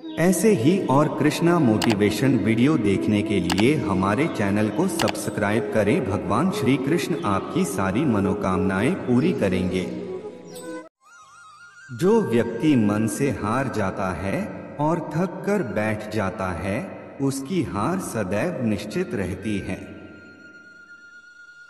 ऐसे ही और Krishna motivation video देखने के लिए हमारे चैनल को सब्सक्राइब करें। भगवान श्री कृष्ण आपकी सारी मनोकामनाएं पूरी करेंगे। जो व्यक्ति मन से हार जाता है और थक कर बैठ जाता है, उसकी हार सदैव निश्चित रहती है।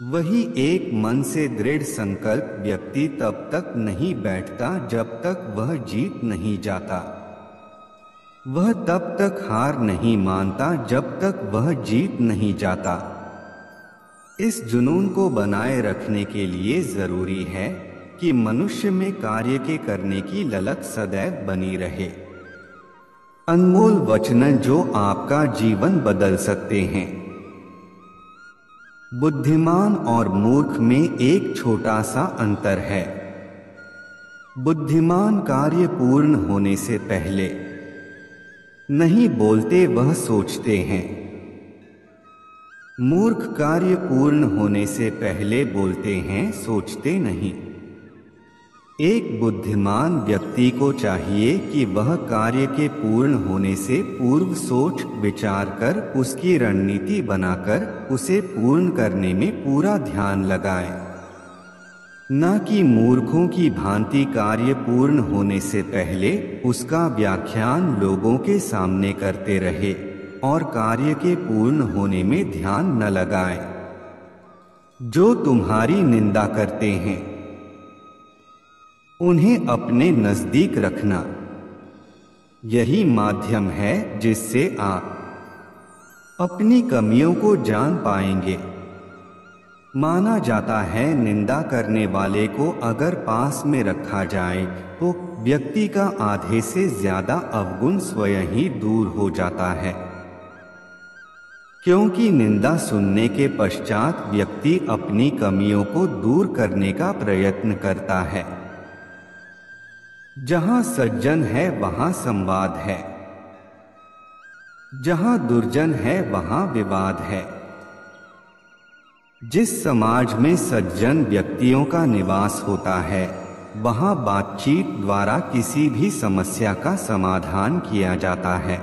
वही एक मन से दृढ़ संकल्प व्यक्ति तब तक नहीं बैठता जब तक वह जीत नहीं जाता। वह तब तक हार नहीं मानता जब तक वह जीत नहीं जाता। इस जुनून को बनाए रखने के लिए जरूरी है कि मनुष्य में कार्य के करने की ललक सदैव बनी रहे। अनमोल वचन जो आपका जीवन बदल सकते हैं। बुद्धिमान और मूर्ख में एक छोटा सा अंतर है। बुद्धिमान कार्य पूर्ण होने से पहले नहीं बोलते, वह सोचते हैं। मूर्ख कार्य पूर्ण होने से पहले बोलते हैं, सोचते नहीं। एक बुद्धिमान व्यक्ति को चाहिए कि वह कार्य के पूर्ण होने से पूर्व सोच विचार कर उसकी रणनीति बनाकर उसे पूर्ण करने में पूरा ध्यान लगाए, न कि मूर्खों की भांति कार्य पूर्ण होने से पहले उसका व्याख्यान लोगों के सामने करते रहे और कार्य के पूर्ण होने में ध्यान न लगाए। जो तुम्हारी निंदा करते हैं उन्हें अपने नजदीक रखना, यही माध्यम है जिससे आप अपनी कमियों को जान पाएंगे। माना जाता है निंदा करने वाले को अगर पास में रखा जाए तो व्यक्ति का आधे से ज्यादा अवगुण स्वयं ही दूर हो जाता है, क्योंकि निंदा सुनने के पश्चात व्यक्ति अपनी कमियों को दूर करने का प्रयत्न करता है। जहां सज्जन है वहां संवाद है, जहां दुर्जन है वहां विवाद है। जिस समाज में सज्जन व्यक्तियों का निवास होता है, वहां बातचीत द्वारा किसी भी समस्या का समाधान किया जाता है।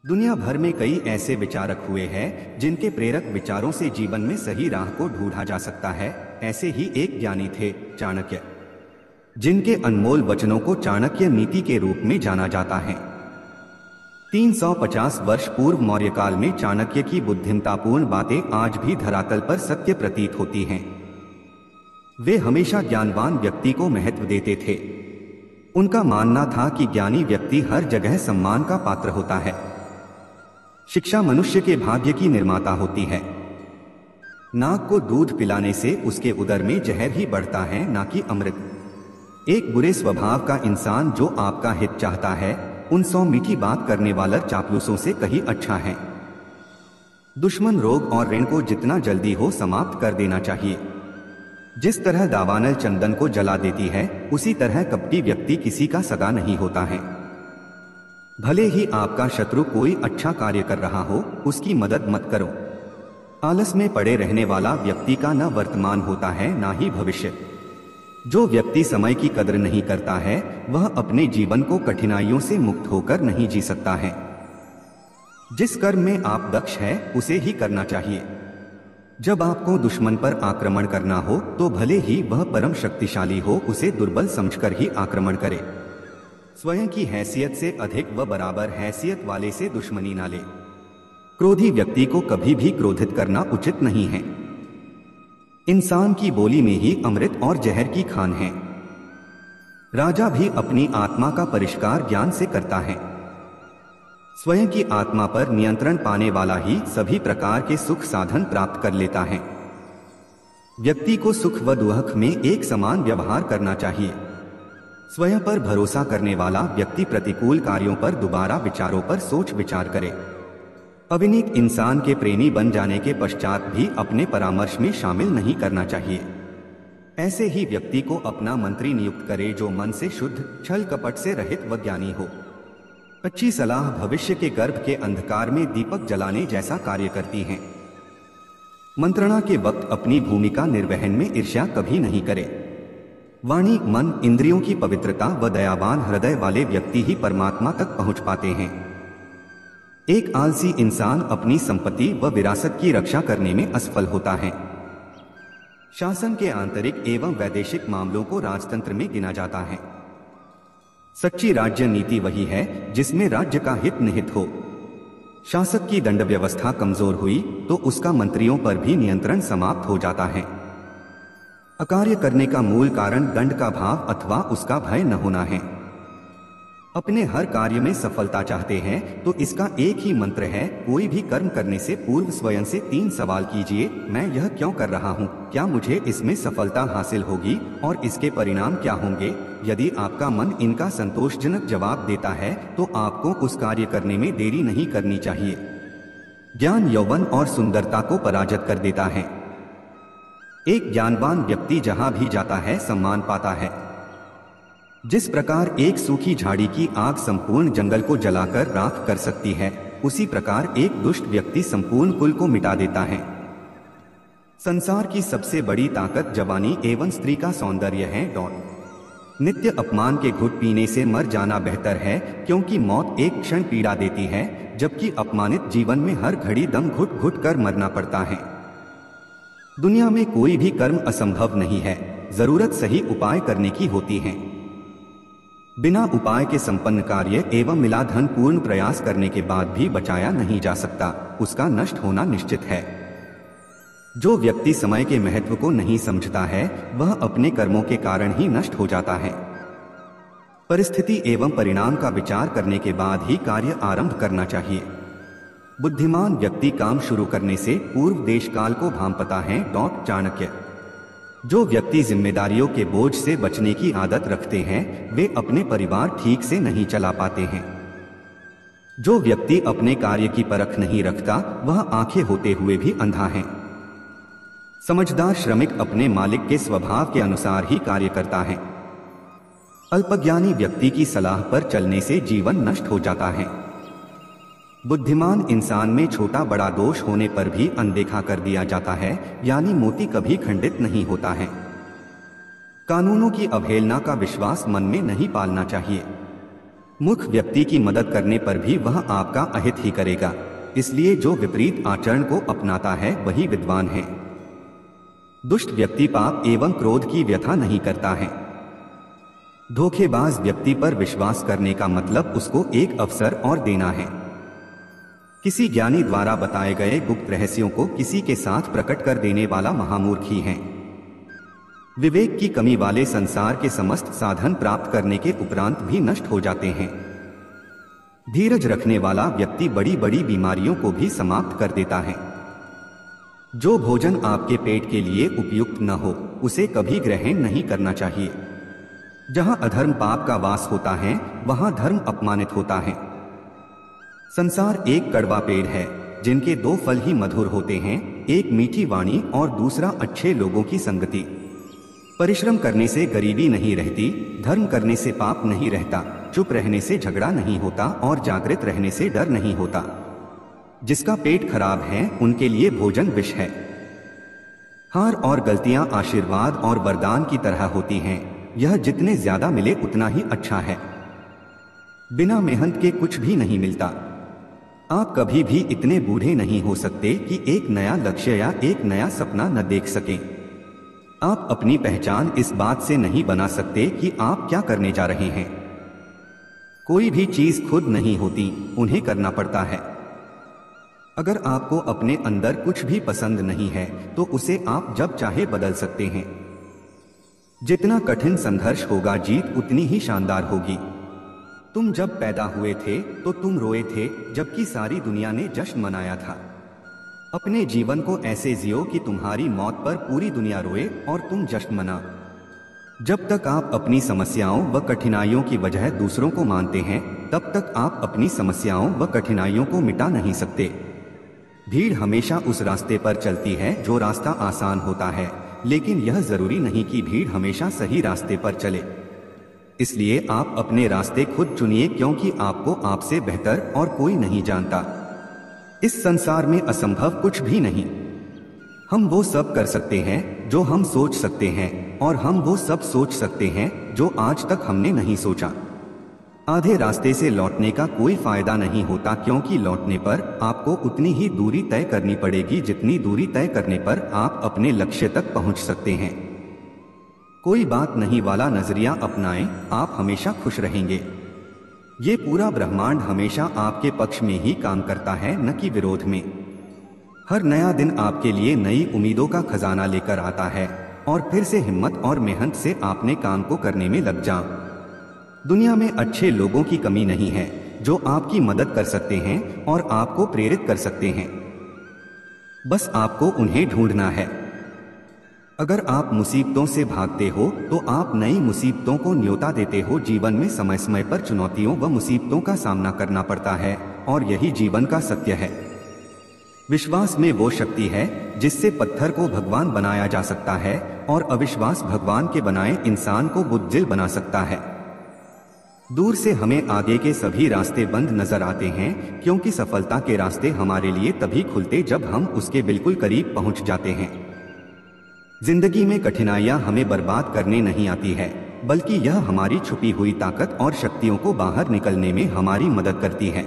दुनिया भर में कई ऐसे विचारक हुए हैं जिनके प्रेरक विचारों से जीवन में सही राह को ढूंढा जा सकता है। ऐसे ही एक ज्ञानी थे चाणक्य, जिनके अनमोल वचनों को चाणक्य नीति के रूप में जाना जाता है। 350 वर्ष पूर्व मौर्य काल में चाणक्य की बुद्धिमतापूर्ण बातें आज भी धरातल पर सत्य प्रतीत होती हैं। वे हमेशा ज्ञानवान व्यक्ति को महत्व देते थे। उनका मानना था कि ज्ञानी व्यक्ति हर जगह सम्मान का पात्र होता है। शिक्षा मनुष्य के भाग्य की निर्माता होती है। नाग को दूध पिलाने से उसके उदर में जहर ही बढ़ता है, ना कि अमृत। एक बुरे स्वभाव का इंसान जो आपका हित चाहता है, उन 100 मीठी बात करने वाला चापलूसों से कहीं अच्छा है। दुश्मन रोग और ऋण को जितना जल्दी हो समाप्त कर देना चाहिए। जिस तरह दावानल चंदन को जला देती है, उसी तरह कपटी व्यक्ति किसी का सगा नहीं होता है। भले ही आपका शत्रु कोई अच्छा कार्य कर रहा हो, उसकी मदद मत करो। आलस में पड़े रहने वाला व्यक्ति का न वर्तमान होता है, ना ही भविष्य। जो व्यक्ति समय की कदर नहीं करता है, वह अपने जीवन को कठिनाइयों से मुक्त होकर नहीं जी सकता है। जिस कर्म में आप दक्ष हैं, उसे ही करना चाहिए। जब आपको दुश्मन पर आक्रमण करना हो, तो भले ही वह परम शक्तिशाली हो, उसे दुर्बल समझकर ही आक्रमण करे। स्वयं की हैसियत से अधिक व बराबर हैसियत वाले से दुश्मनी ना ले। क्रोधी व्यक्ति को कभी भी क्रोधित करना उचित नहीं है। इंसान की बोली में ही अमृत और जहर की खान है। राजा भी अपनी आत्मा का परिष्कार ज्ञान से करता है। स्वयं की आत्मा पर नियंत्रण पाने वाला ही सभी प्रकार के सुख साधन प्राप्त कर लेता है। व्यक्ति को सुख व दुख में एक समान व्यवहार करना चाहिए। स्वयं पर भरोसा करने वाला व्यक्ति प्रतिकूल कार्यों पर दोबारा विचारों पर सोच विचार करे। अविनीत इंसान के प्रेमी बन जाने के पश्चात भी अपने परामर्श में शामिल नहीं करना चाहिए। ऐसे ही व्यक्ति को अपना मंत्री नियुक्त करे जो मन से शुद्ध, छल कपट से रहित व ज्ञानी हो। अच्छी सलाह भविष्य के गर्भ के अंधकार में दीपक जलाने जैसा कार्य करती है। मंत्रणा के वक्त अपनी भूमिका निर्वहन में ईर्ष्या कभी नहीं करे। वाणी, मन, इंद्रियों की पवित्रता व दयावान हृदय वाले व्यक्ति ही परमात्मा तक पहुंच पाते हैं। एक आलसी इंसान अपनी संपत्ति व विरासत की रक्षा करने में असफल होता है। शासन के आंतरिक एवं वैदेशिक मामलों को राजतंत्र में गिना जाता है। सच्ची राज्य नीति वही है जिसमें राज्य का हित निहित हो। शासक की दंड व्यवस्था कमजोर हुई तो उसका मंत्रियों पर भी नियंत्रण समाप्त हो जाता है। अकार्य करने का मूल कारण दंड का भाव अथवा उसका भय न होना है। अपने हर कार्य में सफलता चाहते हैं तो इसका एक ही मंत्र है, कोई भी कर्म करने से पूर्व स्वयं से 3 सवाल कीजिए। मैं यह क्यों कर रहा हूँ? क्या मुझे इसमें सफलता हासिल होगी और इसके परिणाम क्या होंगे? यदि आपका मन इनका संतोषजनक जवाब देता है तो आपको उस कार्य करने में देरी नहीं करनी चाहिए। ज्ञान यौवन और सुंदरता को पराजित कर देता है। एक ज्ञानवान व्यक्ति जहां भी जाता है सम्मान पाता है। जिस प्रकार एक सूखी झाड़ी की आग संपूर्ण जंगल को जलाकर राख कर सकती है, उसी प्रकार एक दुष्ट व्यक्ति संपूर्ण कुल को मिटा देता है। संसार की सबसे बड़ी ताकत जवानी एवं स्त्री का सौंदर्य है। नित्य अपमान के घुट पीने से मर जाना बेहतर है, क्योंकि मौत एक क्षण पीड़ा देती है, जबकि अपमानित जीवन में हर घड़ी दम घुट घुट कर मरना पड़ता है। दुनिया में कोई भी कर्म असंभव नहीं है, जरूरत सही उपाय करने की होती है। बिना उपाय के संपन्न कार्य एवं मिला धन पूर्ण प्रयास करने के बाद भी बचाया नहीं जा सकता, उसका नष्ट होना निश्चित है। जो व्यक्ति समय के महत्व को नहीं समझता है वह अपने कर्मों के कारण ही नष्ट हो जाता है। परिस्थिति एवं परिणाम का विचार करने के बाद ही कार्य आरंभ करना चाहिए। बुद्धिमान व्यक्ति काम शुरू करने से पूर्व देश काल को भांपता है। चाणक्य। जो व्यक्ति जिम्मेदारियों के बोझ से बचने की आदत रखते हैं वे अपने परिवार ठीक से नहीं चला पाते हैं। जो व्यक्ति अपने कार्य की परख नहीं रखता वह आंखें होते हुए भी अंधा है। समझदार श्रमिक अपने मालिक के स्वभाव के अनुसार ही कार्य करता है। अल्पज्ञानी व्यक्ति की सलाह पर चलने से जीवन नष्ट हो जाता है। बुद्धिमान इंसान में छोटा बड़ा दोष होने पर भी अनदेखा कर दिया जाता है, यानी मोती कभी खंडित नहीं होता है। कानूनों की अवहेलना का विश्वास मन में नहीं पालना चाहिए। मूर्ख व्यक्ति की मदद करने पर भी वह आपका अहित ही करेगा, इसलिए जो विपरीत आचरण को अपनाता है वही विद्वान है। दुष्ट व्यक्ति पाप एवं क्रोध की व्यथा नहीं करता है। धोखेबाज व्यक्ति पर विश्वास करने का मतलब उसको एक अवसर और देना है। किसी ज्ञानी द्वारा बताए गए गुप्त रहस्यों को किसी के साथ प्रकट कर देने वाला महामूर्ख ही है। विवेक की कमी वाले संसार के समस्त साधन प्राप्त करने के उपरांत भी नष्ट हो जाते हैं। धीरज रखने वाला व्यक्ति बड़ी बड़ी बीमारियों को भी समाप्त कर देता है। जो भोजन आपके पेट के लिए उपयुक्त न हो उसे कभी ग्रहण नहीं करना चाहिए। जहां अधर्म पाप का वास होता है वहां धर्म अपमानित होता है। संसार एक कड़वा पेड़ है जिनके 2 फल ही मधुर होते हैं, एक मीठी वाणी और दूसरा अच्छे लोगों की संगति। परिश्रम करने से गरीबी नहीं रहती, धर्म करने से पाप नहीं रहता, चुप रहने से झगड़ा नहीं होता और जागृत रहने से डर नहीं होता। जिसका पेट खराब है उनके लिए भोजन विष है। हार और गलतियां आशीर्वाद और वरदान की तरह होती हैं, यह जितने ज्यादा मिले उतना ही अच्छा है। बिना मेहनत के कुछ भी नहीं मिलता। आप कभी भी इतने बूढ़े नहीं हो सकते कि एक नया लक्ष्य या एक नया सपना न देख सकें। आप अपनी पहचान इस बात से नहीं बना सकते कि आप क्या करने जा रहे हैं। कोई भी चीज खुद नहीं होती, उन्हें करना पड़ता है। अगर आपको अपने अंदर कुछ भी पसंद नहीं है तो उसे आप जब चाहे बदल सकते हैं। जितना कठिन संघर्ष होगा जीत उतनी ही शानदार होगी। तुम जब पैदा हुए थे तो तुम रोए थे जबकि सारी दुनिया ने जश्न मनाया था। अपने जीवन को ऐसे जियो कि तुम्हारी मौत पर पूरी दुनिया रोए और तुम जश्न मना। जब तक आप अपनी समस्याओं व कठिनाइयों की वजह दूसरों को मानते हैं तब तक आप अपनी समस्याओं व कठिनाइयों को मिटा नहीं सकते। भीड़ हमेशा उस रास्ते पर चलती है जो रास्ता आसान होता है, लेकिन यह जरूरी नहीं कि भीड़ हमेशा सही रास्ते पर चले। इसलिए आप अपने रास्ते खुद चुनिए, क्योंकि आपको आपसे बेहतर और कोई नहीं जानता। इस संसार में असंभव कुछ भी नहीं। हम वो सब कर सकते हैं जो हम सोच सकते हैं और हम वो सब सोच सकते हैं जो आज तक हमने नहीं सोचा। आधे रास्ते से लौटने का कोई फायदा नहीं होता, क्योंकि लौटने पर आपको उतनी ही दूरी तय करनी पड़ेगी जितनी दूरी तय करने पर आप अपने लक्ष्य तक पहुंच सकते हैं। कोई बात नहीं वाला नजरिया अपनाएं, आप हमेशा खुश रहेंगे। ये पूरा ब्रह्मांड हमेशा आपके पक्ष में ही काम करता है, न कि विरोध में। हर नया दिन आपके लिए नई उम्मीदों का खजाना लेकर आता है और फिर से हिम्मत और मेहनत से आपने काम को करने में लग जाओ। दुनिया में अच्छे लोगों की कमी नहीं है जो आपकी मदद कर सकते हैं और आपको प्रेरित कर सकते हैं। बस आपको उन्हें ढूंढना है। अगर आप मुसीबतों से भागते हो तो आप नई मुसीबतों को न्योता देते हो। जीवन में समय समय पर चुनौतियों व मुसीबतों का सामना करना पड़ता है और यही जीवन का सत्य है। विश्वास में वो शक्ति है जिससे पत्थर को भगवान बनाया जा सकता है और अविश्वास भगवान के बनाए इंसान को बुद्धिल बना सकता है। दूर से हमें आगे के सभी रास्ते बंद नजर आते हैं, क्योंकि सफलता के रास्ते हमारे लिए तभी खुलते जब हम उसके बिल्कुल करीब पहुंच जाते हैं। जिंदगी में कठिनाइयां हमें बर्बाद करने नहीं आती है, बल्कि यह हमारी छुपी हुई ताकत और शक्तियों को बाहर निकलने में हमारी मदद करती है।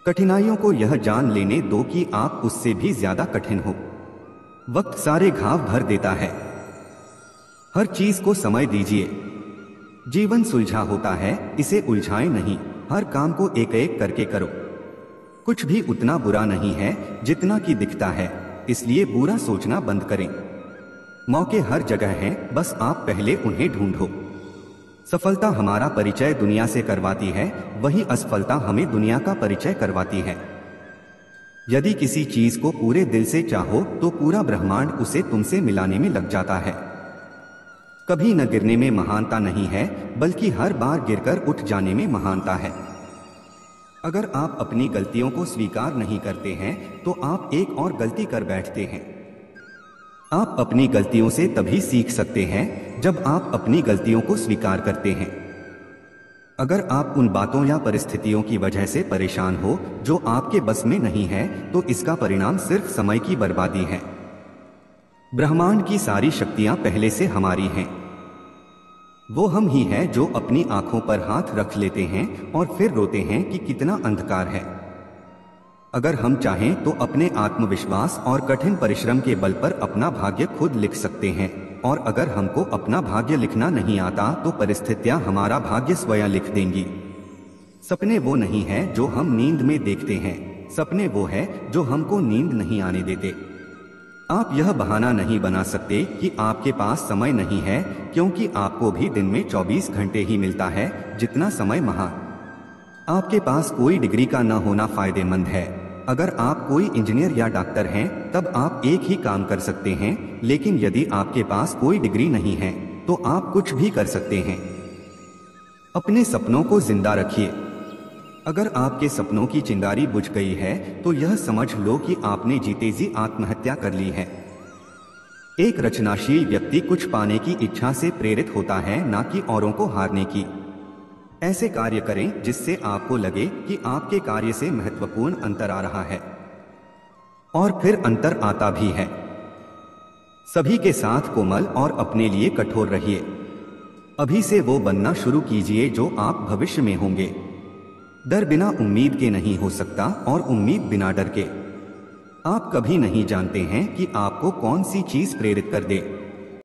कठिनाइयों को यह जान लेने दो कि आप उससे भी ज्यादा कठिन हो। वक्त सारे घाव भर देता है। हर चीज को समय दीजिए। जीवन सुलझा होता है, इसे उलझाएं नहीं। हर काम को एक एक करके करो। कुछ भी उतना बुरा नहीं है जितना कि दिखता है, इसलिए बुरा सोचना बंद करें। मौके हर जगह हैं, बस आप पहले उन्हें ढूंढो। सफलता हमारा परिचय दुनिया से करवाती है, वही असफलता हमें दुनिया का परिचय करवाती है। यदि किसी चीज को पूरे दिल से चाहो तो पूरा ब्रह्मांड उसे तुमसे मिलाने में लग जाता है। कभी न गिरने में महानता नहीं है, बल्कि हर बार गिरकर उठ जाने में महानता है। अगर आप अपनी गलतियों को स्वीकार नहीं करते हैं तो आप एक और गलती कर बैठते हैं। आप अपनी गलतियों से तभी सीख सकते हैं जब आप अपनी गलतियों को स्वीकार करते हैं। अगर आप उन बातों या परिस्थितियों की वजह से परेशान हो जो आपके बस में नहीं है, तो इसका परिणाम सिर्फ समय की बर्बादी है। ब्रह्मांड की सारी शक्तियां पहले से हमारी हैं। वो हम ही हैं जो अपनी आंखों पर हाथ रख लेते हैं और फिर रोते हैं कि कितना अंधकार है। अगर हम चाहें तो अपने आत्मविश्वास और कठिन परिश्रम के बल पर अपना भाग्य खुद लिख सकते हैं, और अगर हमको अपना भाग्य लिखना नहीं आता तो परिस्थितियां हमारा भाग्य स्वयं लिख देंगी। सपने वो नहीं है जो हम नींद में देखते हैं, सपने वो है जो हमको नींद नहीं आने देते। आप यह बहाना नहीं बना सकते कि आपके पास समय नहीं है, क्योंकि आपको भी दिन में 24 घंटे ही मिलता है जितना समय वहां। आपके पास कोई डिग्री का न होना फायदेमंद है। अगर आप कोई इंजीनियर या डॉक्टर हैं तब आप एक ही काम कर सकते हैं, लेकिन यदि आपके पास कोई डिग्री नहीं है तो आप कुछ भी कर सकते हैं। अपने सपनों को जिंदा रखिए। अगर आपके सपनों की चिंगारी बुझ गई है तो यह समझ लो कि आपने जीते जी आत्महत्या कर ली है। एक रचनाशील व्यक्ति कुछ पाने की इच्छा से प्रेरित होता है, ना कि औरों को हारने की। ऐसे कार्य करें जिससे आपको लगे कि आपके कार्य से महत्वपूर्ण अंतर आ रहा है, और फिर अंतर आता भी है। सभी के साथ कोमल और अपने लिए कठोर रहिए। अभी से वो बनना शुरू कीजिए जो आप भविष्य में होंगे। डर बिना उम्मीद के नहीं हो सकता और उम्मीद बिना डर के। आप कभी नहीं जानते हैं कि आपको कौन सी चीज प्रेरित कर दे।